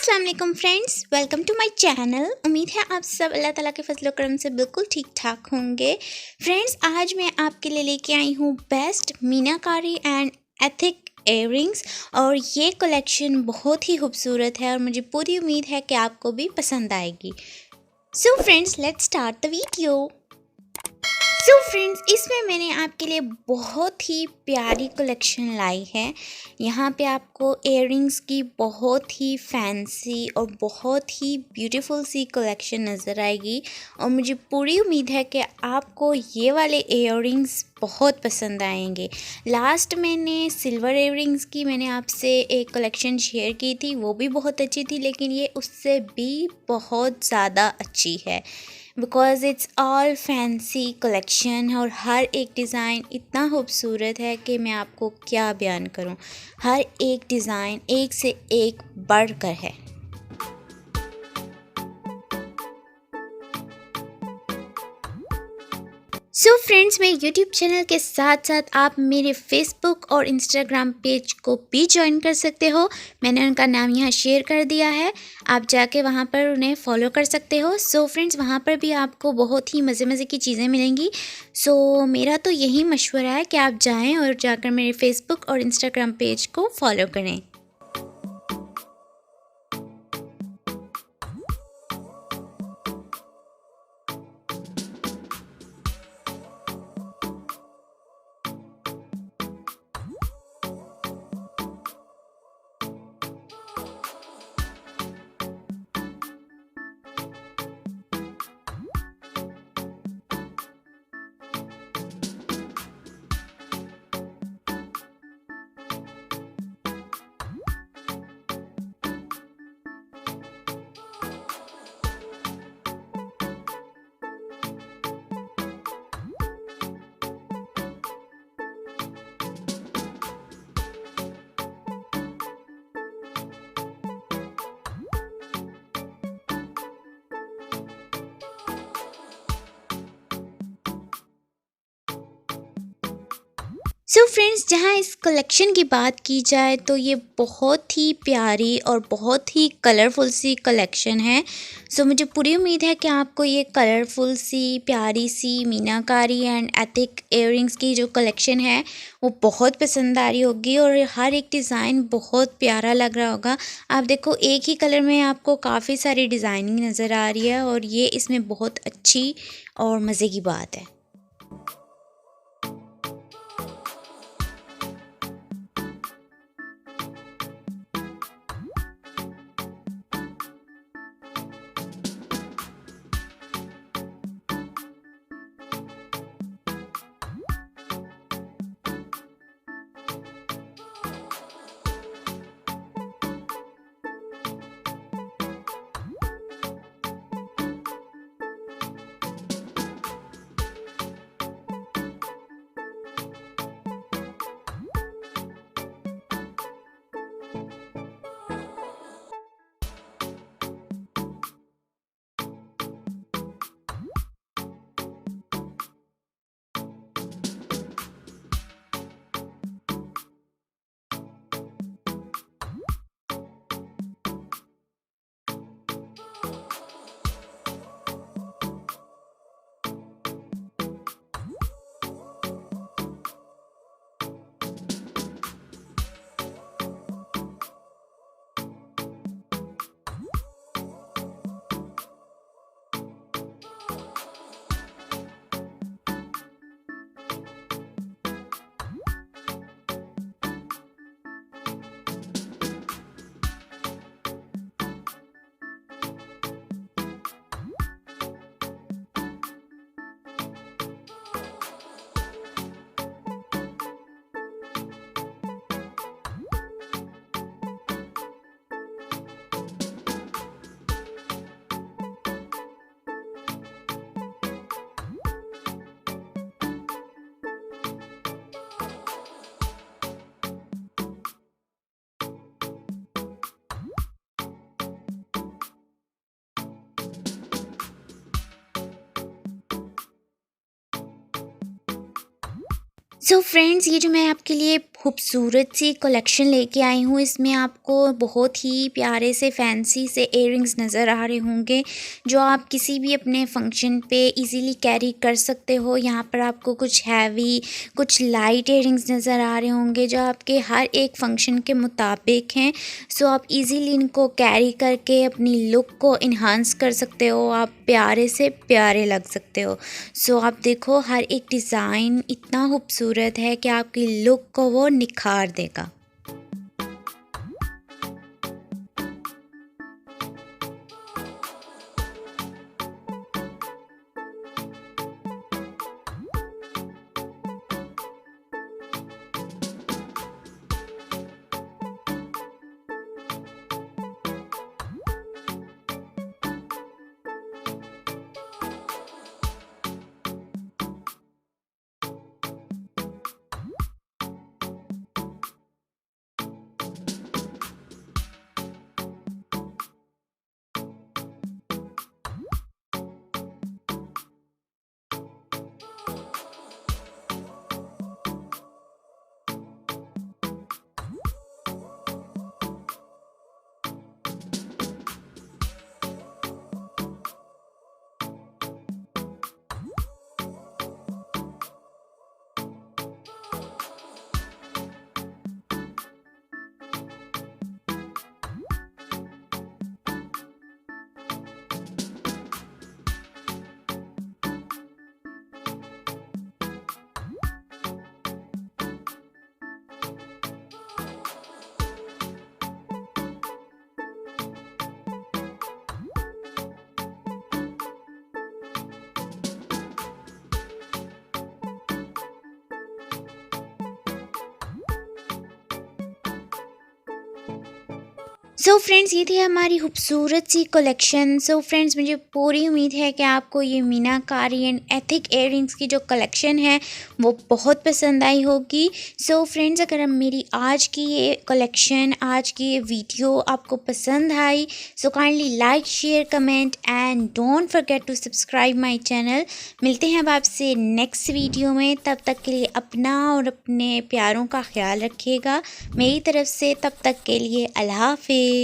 अस्सलाम वालेकुम friends, welcome to my channel. उम्मीद है आप सब अल्लाह ताला के फजल करम से बिल्कुल ठीक ठाक होंगे। फ्रेंड्स, आज मैं आपके लिए लेके आई हूँ best meenakari and ethic earrings और ये कलेक्शन बहुत ही खूबसूरत है और मुझे पूरी उम्मीद है कि आपको भी पसंद आएगी। So friends, let's start the video. So friends, इसमें मैंने आपके लिए बहुत ही प्यारी कलेक्शन लाई है। यहाँ पे आपको इयररिंग्स की बहुत ही फैंसी और बहुत ही ब्यूटीफुल सी कलेक्शन नज़र आएगी और मुझे पूरी उम्मीद है कि आपको ये वाले इयररिंग्स बहुत पसंद आएंगे। लास्ट मैंने सिल्वर इयररिंग्स की मैंने आपसे एक कलेक्शन शेयर की थी, वो भी बहुत अच्छी थी, लेकिन ये उससे भी बहुत ज़्यादा अच्छी है because it's all fancy collection और हर एक डिज़ाइन इतना खूबसूरत है कि मैं आपको क्या बयान करूं। हर एक डिज़ाइन एक से एक बढ़कर है। सो फ्रेंड्स, मेरे यूट्यूब चैनल के साथ साथ आप मेरे फेसबुक और इंस्टाग्राम पेज को भी ज्वाइन कर सकते हो। मैंने उनका नाम यहाँ शेयर कर दिया है, आप जाके वहाँ पर उन्हें फॉलो कर सकते हो। सो फ्रेंड्स, वहाँ पर भी आपको बहुत ही मज़े मज़े की चीज़ें मिलेंगी। सो मेरा तो यही मशवरा है कि आप जाएं और जाकर मेरे फेसबुक और इंस्टाग्राम पेज को फॉलो करें। सो फ्रेंड्स, जहाँ इस कलेक्शन की बात की जाए तो ये बहुत ही प्यारी और बहुत ही कलरफुल सी कलेक्शन है। सो मुझे पूरी उम्मीद है कि आपको ये कलरफुल सी प्यारी सी मीनाकारी एंड एथिक इयररिंग्स की जो कलेक्शन है वो बहुत पसंद आ रही होगी और हर एक डिज़ाइन बहुत प्यारा लग रहा होगा। आप देखो, एक ही कलर में आपको काफ़ी सारी डिज़ाइनिंग नज़र आ रही है और ये इसमें बहुत अच्छी और मज़े की बात है। सो फ्रेंड्स, ये जो मैं आपके लिए खूबसूरत सी कलेक्शन लेके आई हूँ। इसमें आपको बहुत ही प्यारे से फैंसी से इयररिंग्स नज़र आ रहे होंगे जो आप किसी भी अपने फंक्शन पे इजीली कैरी कर सकते हो। यहाँ पर आपको कुछ हैवी कुछ लाइट इयररिंग्स नज़र आ रहे होंगे जो आपके हर एक फंक्शन के मुताबिक हैं। सो आप इजीली इनको कैरी करके अपनी लुक को इन्हांस कर सकते हो, आप प्यारे से प्यारे लग सकते हो। सो आप देखो हर एक डिज़ाइन इतना खूबसूरत है कि आपकी लुक को वो निखार देगा। सो फ्रेंड्स ये थी हमारी खूबसूरत सी कलेक्शन। सो फ्रेंड्स मुझे पूरी उम्मीद है कि आपको ये मीनाकारी एंड एथिक इयररिंग्स की जो कलेक्शन है वो बहुत पसंद आई होगी। सो फ्रेंड्स अगर हम मेरी आज की ये कलेक्शन आज की ये वीडियो आपको पसंद आई so kindly like share comment and don't forget to subscribe my channel. मिलते हैं अब आपसे नेक्स्ट वीडियो में, तब तक के लिए अपना और अपने प्यारों का ख्याल रखिएगा। मेरी तरफ से तब तक के लिए अल्लाह हाफिज़।